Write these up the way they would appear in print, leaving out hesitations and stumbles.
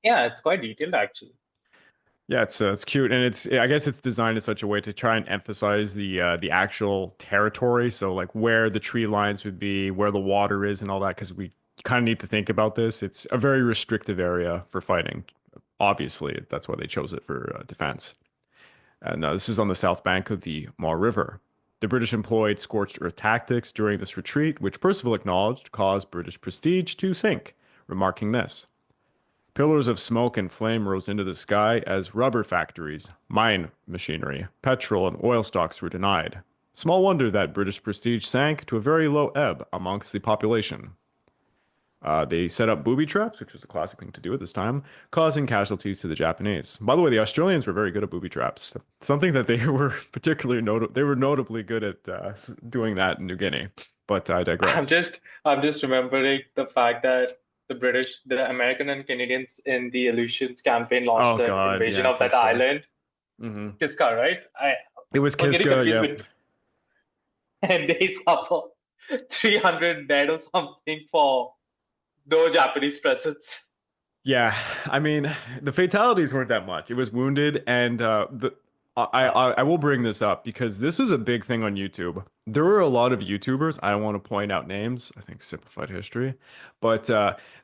Yeah, it's quite detailed actually. Yeah, it's cute, and I guess it's designed in such a way to try and emphasize the actual territory. So like where the tree lines would be, where the water is, and all that, because we kind of need to think about this. It's a very restrictive area for fighting. Obviously, that's why they chose it for defense. And this is on the south bank of the Ma River. The British employed scorched earth tactics during this retreat, which Percival acknowledged caused British prestige to sink, remarking this. Pillars of smoke and flame rose into the sky as rubber factories, mine machinery, petrol, and oil stocks were denied. Small wonder that British prestige sank to a very low ebb amongst the population. They set up booby traps, which was a classic thing to do at this time, causing casualties to the Japanese. By the way, the Australians were very good at booby traps. Something that they were they were notably good at doing that in New Guinea. But I I'm digress. just I'm just remembering the fact that the American and Canadians in the Aleutians campaign launched Oh an God, invasion yeah, of that Kiska. island, Hmm. Kiska, right? I It was was getting Kiska, confused yeah. with, and they suffer 300 dead or something for no Japanese presence. Yeah, I mean, the fatalities weren't that much. It was wounded, and Uh, I will bring this up because this is a big thing on YouTube. There were a lot of YouTubers. I don't want to point out names. I think simplified history, but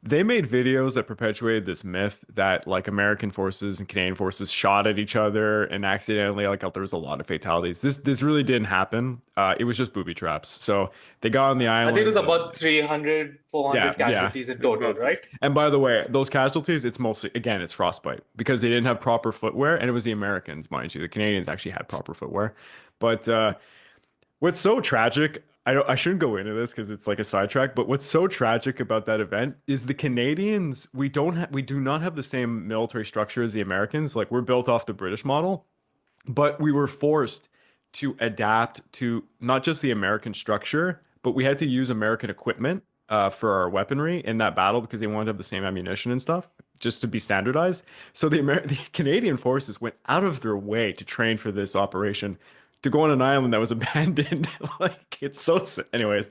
they made videos that perpetuated this myth that like American forces and Canadian forces shot at each other and accidentally like there was a lot of fatalities. This really didn't happen. It was just booby traps. So they got on the I think it was island and about 300, yeah, 400 yeah. casualties in It was total, about right? and by the way, those casualties, it's mostly again, it's frostbite because they didn't have proper footwear, and it was the Americans, mind you. The Canadians actually had proper footwear. But what's so tragic, I shouldn't go into this because it's like a sidetrack, but what's so tragic about that event is the Canadians, we do not have the same military structure as the Americans. Like we're built off the British model, but we were forced to adapt to not just the American structure, but we had to use American equipment for our weaponry in that battle because they wanted to have the same ammunition and stuff just to be standardized. So the Canadian forces went out of their way to train for this operation to go on an island that was abandoned. Like it's so anyways.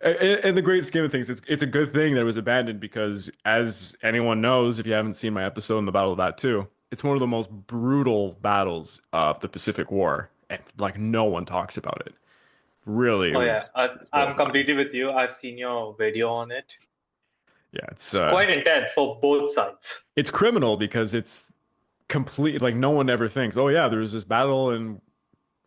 In the great scheme of things, it's a good thing that it was abandoned because, as anyone knows, if you haven't seen my episode in the Battle of that too, it's one of the most brutal battles of the Pacific War, and like no one talks about it. Really, it Oh yeah, was I'm horrifying. completely with you. I've seen your video on it. Yeah, It's quite intense for both sides. it's criminal because it's complete. Like no one ever thinks, oh yeah, there was this battle in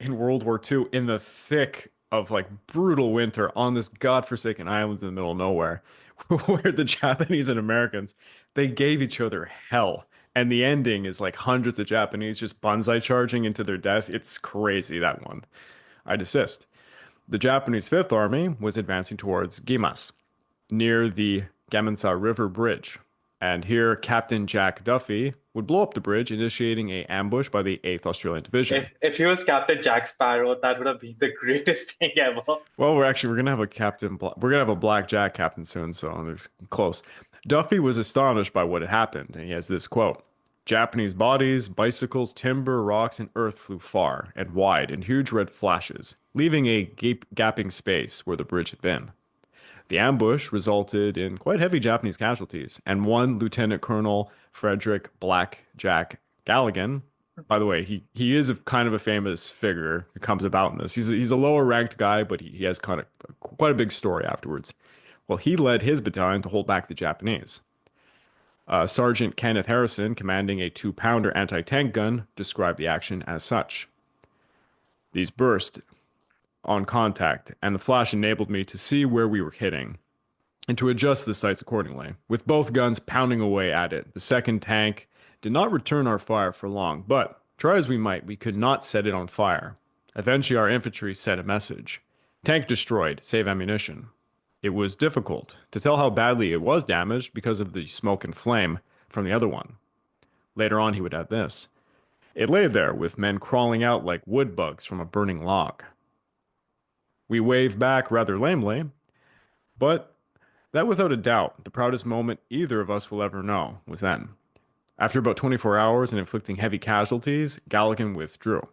World War II in the thick of like brutal winter on this godforsaken island in the middle of nowhere, where the Japanese and Americans they gave each other hell. And the ending is like hundreds of Japanese just banzai charging into their death. It's crazy, that one. I desist. The Japanese Fifth Army was advancing towards Gimas, near the Gamansa River Bridge. And here, Captain Jack Duffy would blow up the bridge, initiating a ambush by the 8th Australian Division. If he was Captain Jack Sparrow, that would have been the greatest thing ever. Well, we're gonna have a we're gonna have a Black Jack captain soon, so it's close. Duffy was astonished by what had happened, and he has this quote: "Japanese bodies, bicycles, timber, rocks, and earth flew far and wide in huge red flashes, leaving a gaping space where the bridge had been." The ambush resulted in quite heavy Japanese casualties, and one Lieutenant Colonel Frederick Black Jack Galligan. By the way, he is a kind of a famous figure who comes about in this. He's a lower ranked guy, but he has kind of quite a big story afterwards. Well, he led his battalion to hold back the Japanese. Sergeant Kenneth Harrison, commanding a 2-pounder anti-tank gun, described the action as such. These burst on contact, and the flash enabled me to see where we were hitting and to adjust the sights accordingly. With both guns pounding away at it, the second tank did not return our fire for long, but try as we might, we could not set it on fire. Eventually, our infantry sent a message: tank destroyed, save ammunition. It was difficult to tell how badly it was damaged because of the smoke and flame from the other one. Later on, he would add this: it lay there with men crawling out like wood bugs from a burning log. We waved back rather lamely, but that, without a doubt, the proudest moment either of us will ever know was then. After about 24 hours and inflicting heavy casualties, Galligan withdrew.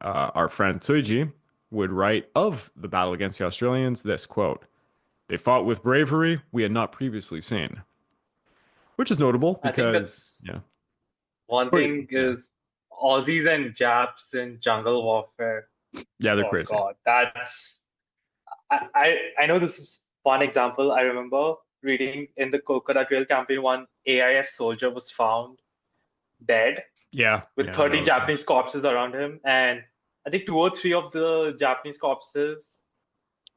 Our friend Tsuji would write of the battle against the Australians this quote: "They fought with bravery we had not previously seen." which is notable I think because that's yeah, one but thing yeah, is Aussies and Japs in jungle warfare. yeah, they're Oh crazy. God, that's I know this is one example. I remember reading in the Coconut Trail campaign, one AIF soldier was found dead Yeah, with yeah, I know 30 this one. Japanese corpses around him, and I think two or three of the Japanese corpses,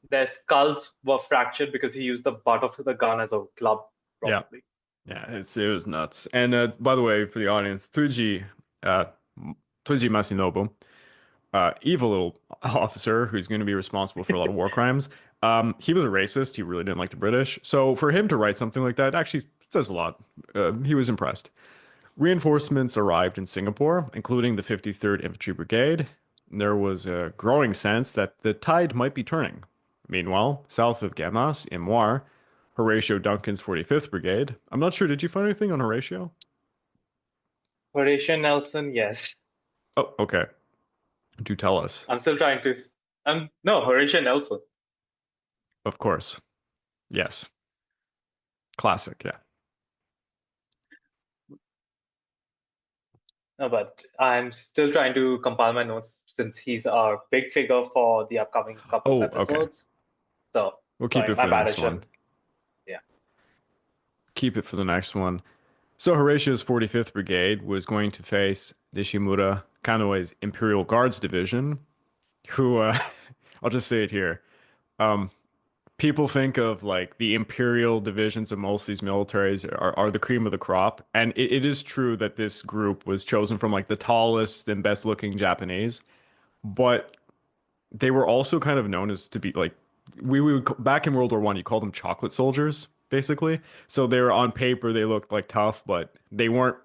their skulls were fractured because he used the butt of the gun as a club, Yeah, probably. yeah, it was nuts. And by the way, for the audience, uh, Tuji Masinobu, evil little officer who's going to be responsible for a lot of war crimes. He was a racist. He really didn't like the British. So for him to write something like that actually says a lot. He was impressed. Reinforcements arrived in Singapore, including the 53rd Infantry Brigade. There was a growing sense that the tide might be turning. Meanwhile, south of Gamas, in Moir, Horatio Duncan's 45th Brigade. I'm not sure, did you find anything on Horatio? Horatio Nelson, yes. Oh, okay. Do tell us. I'm still trying to. No, Horatio Nelson. Of course. Yes. Classic, yeah. No, but I'm still trying to compile my notes since he's our big figure for the upcoming couple of Oh, okay. episodes. So, We'll keep sorry, it my for the bad. I next should. one. Yeah. Keep it for the next one. So Horatio's 45th Brigade was going to face Nishimura Kanoe's Imperial Guards Division, who I'll just say it here. Um, People think of like the imperial divisions of most of these militaries are the cream of the crop, and it is true that this group was chosen from like the tallest and best looking Japanese, but they were also kind of known as to be like we would back in World War One, you call them chocolate soldiers, basically. So they were on paper, they looked like tough, but they weren't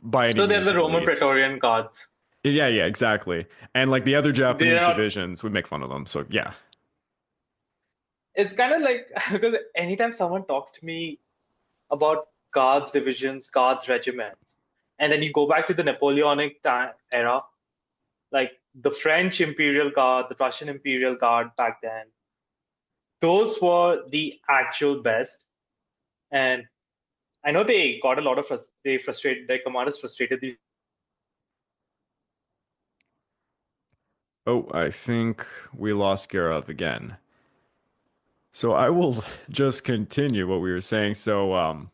by any So they're means the Roman elites. Praetorian Guards. Yeah, yeah, exactly. And like the other They're Japanese not. divisions would make fun of them. So yeah. It's kind of like because anytime someone talks to me about guards divisions, guards regiments, and then you go back to the Napoleonic time era, like the French Imperial Guard, the Russian Imperial Guard back then, those were the actual best. And I know they got a lot of they frustrated their commanders frustrated these. Oh, I think we lost Gareth again. So I will just continue what we were saying. So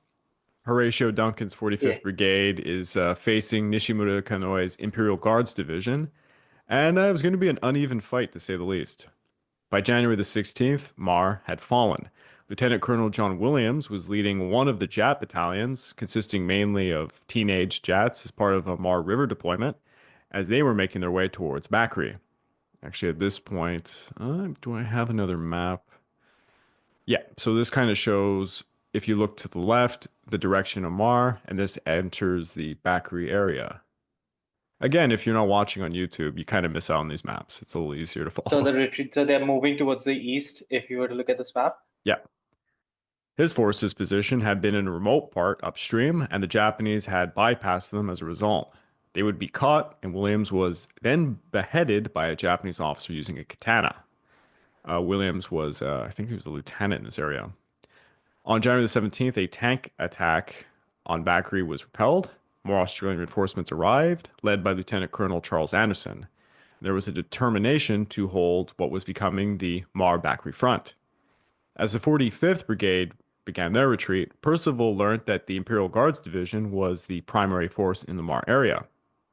Horatio Duncan's Yeah. 45th Brigade is facing Nishimura Kanoe's Imperial Guards Division, and it was going to be an uneven fight to say the least. By January the 16th, Mar had fallen. Lieutenant Colonel John Williams was leading one of the Jat battalions, consisting mainly of teenage Jats as part of a Mar River deployment, as they were making their way towards Bakri. Actually, at this point, do I have another map? Yeah, so this kind of shows if you look to the left, the direction of Mar, and this enters the Bakri area. Again, if you're not watching on YouTube, you kind of miss out on these maps. It's a little easier to So follow. the retreat, so they're moving towards the east. If you were to look at this map, Yeah. His force's position had been in a remote part upstream, and the Japanese had bypassed them as a result. They would be caught, and Williams was then beheaded by a Japanese officer using a katana. Williams was, I think he was a lieutenant in this area. On January the 17th, a tank attack on Bakri was repelled. More Australian reinforcements arrived, led by Lieutenant Colonel Charles Anderson. There was a determination to hold what was becoming the Mar Bakri front. As the 45th Brigade began their retreat, Percival learned that the Imperial Guards Division was the primary force in the Mar area.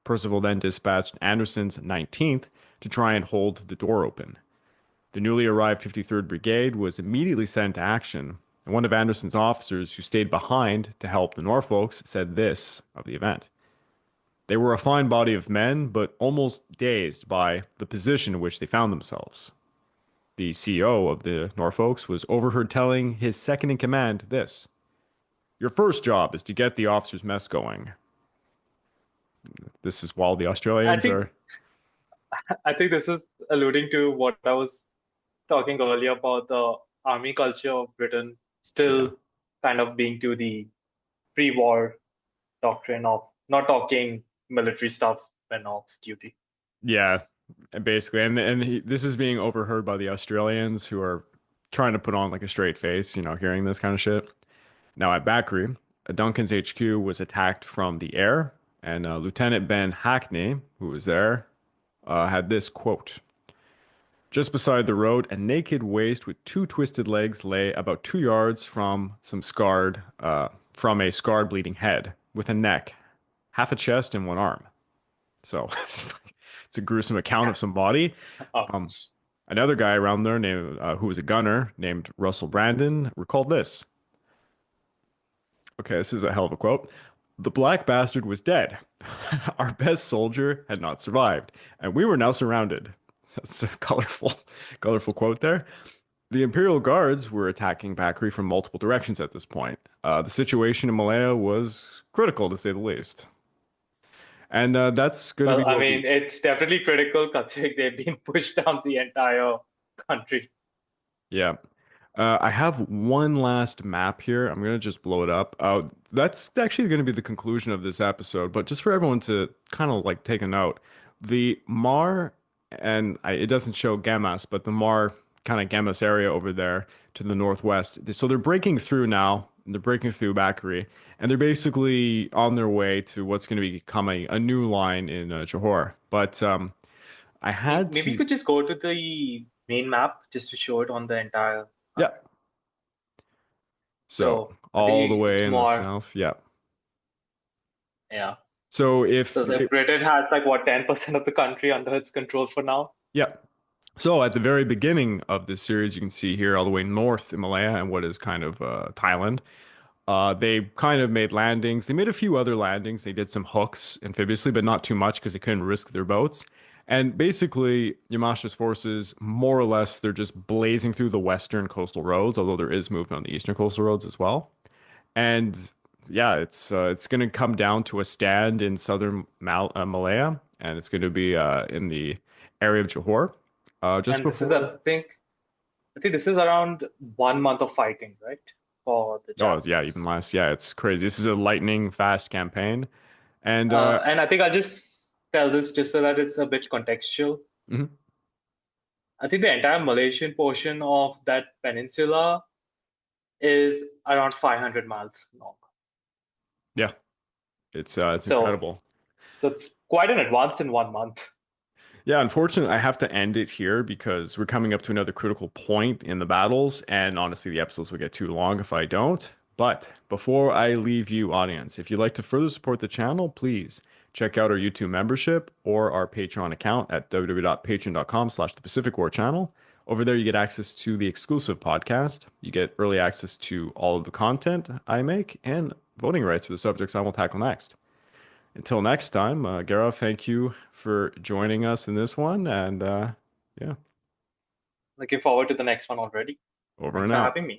Percival then dispatched Anderson's 19th to try and hold the door open. The newly arrived 53rd Brigade was immediately sent to action, and one of Anderson's officers who stayed behind to help the Norfolks said this of the event. They were a fine body of men, but almost dazed by the position in which they found themselves. The CEO of the Norfolks was overheard telling his second in command this: "Your first job is to get the officers' mess going." This is while the I Australians think are, I think this is alluding to what I was talking earlier about the army culture of Britain yeah, still kind of being to the pre-war doctrine of not talking military stuff when off duty. yeah, and basically, this is being overheard by the Australians who are trying to put on like a straight face, hearing this kind of shit. Now at Bakri, Duncan's HQ was attacked from the air, and Lieutenant Ben Hackney, who was there, had this quote. Just beside the road, a naked waist with two twisted legs lay about 2 yards from a scarred bleeding head, with a neck, half a chest, and one arm. So it's a gruesome account of somebody. Oh, Um, Another guy around there named who was a gunner named Russell Brandon recalled this. Okay, this is a hell of a quote. The black bastard was dead. Our best soldier had not survived, and we were now surrounded. That's a colorful quote there. The Imperial Guards were attacking Bakri from multiple directions at this point. The situation in Malaya was critical, to say the least. And that's going to well, be I what mean, we. it's definitely critical considering they've been pushed down the entire country. Yeah. I have one last map here. I'm going to just blow it up. That's actually going to be the conclusion of this episode, but just for everyone to kind of like take a note, the Mar, it doesn't show Gemas, but the Mar kind of Gemas area over there to the northwest. So they're breaking through now. They're breaking through Bakri, and they're basically on their way to what's going to become a new line in Johor. But I had Maybe you to, could just go to the main map just to show it on the entire yeah. map. So So I all the think it's way in the more, south, yeah. yeah. So So if the it, Britain has like what 10% of the country under its control for now. yeah. So at the very beginning of this series, you can see here all the way north in Malaya and what is kind of Thailand. They kind of made landings. They made a few other landings. They did some hooks amphibiously, but not too much because they couldn't risk their boats. And basically, Yamasha's forces, more or less, they're just blazing through the western coastal roads, although there is movement on the eastern coastal roads as well. And yeah, it's going to come down to a stand in southern Malaya, and it's going to be in the area of Johor, just And this is, before. I think this is around 1 month of fighting, right? For the Oh yeah, even Japanese. less. Yeah, it's crazy. This is a lightning fast campaign, and And I think I'll just tell this just so that it's a bit contextual. mhm, I think the entire Malaysian portion of that peninsula is around 500 miles long. yeah, it's So, incredible. so it's quite an advance in 1 month. Yeah, unfortunately, I have to end it here because we're coming up to another critical point in the battles, and honestly, the episodes will get too long if I don't. But before I leave you, audience, if you'd like to further support the channel, please check out our YouTube membership or our Patreon account at www.patreon.com/the Pacific War Channel. Over there, you get access to the exclusive podcast. You get early access to all of the content I make and voting rights for the subjects I will tackle next. Until next time, Garo, thank you for joining us in this one. And yeah, Looking forward to the next one already. over Thanks and for out. having me.